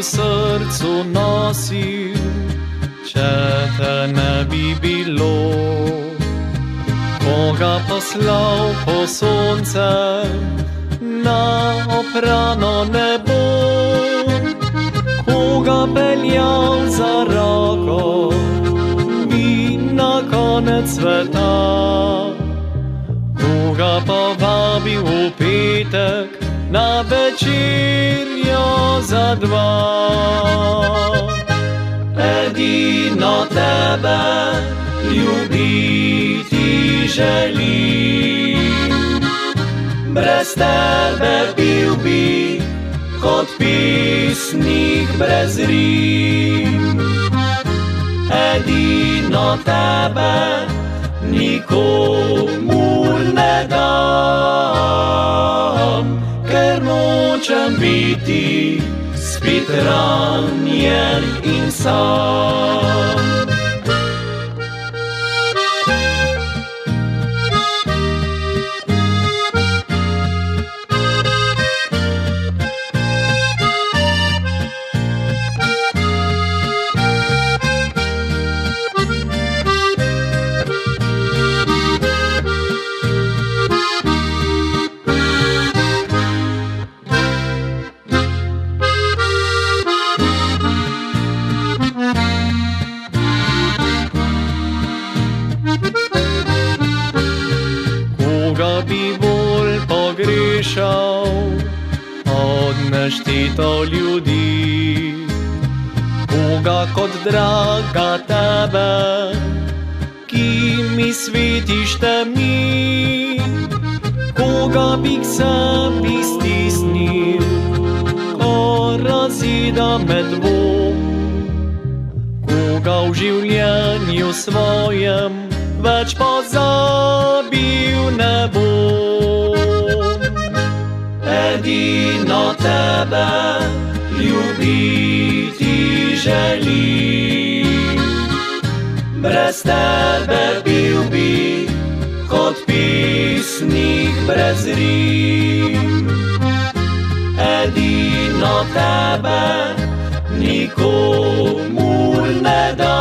srcu nosil, če te ne bi bilo. Koga poslal po sonce na oprano nebo, koga peljal za roko bi na konec sveta, koga pa vabil v petek na večerjo za dva. Edino tebe ljubiti želim, brez tebe bil bi kot pesnik brez rim. Edino tebe nikomur ne dam, ker nočem biti spet ranjen in sam. Koga bi bolj pogrešal od neštito ljudi, koga kot draga tebe, ki mi svetiš temni, koga bi k sebi stisnil, ko razida me dvom, koga v življenju svojem več pozabil ne bom. Edino tebe ljubiti želim, brez tebe bil bi kot pesnik brez rim. Edino tebe nikomur ne dam,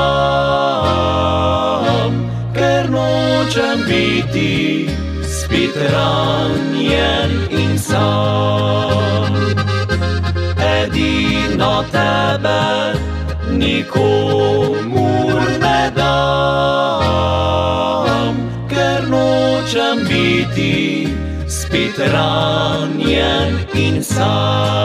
ker nočem biti spet ranjen in sam. Edino tebe nikomur ne dam, ker nočem biti spet ranjen in sam.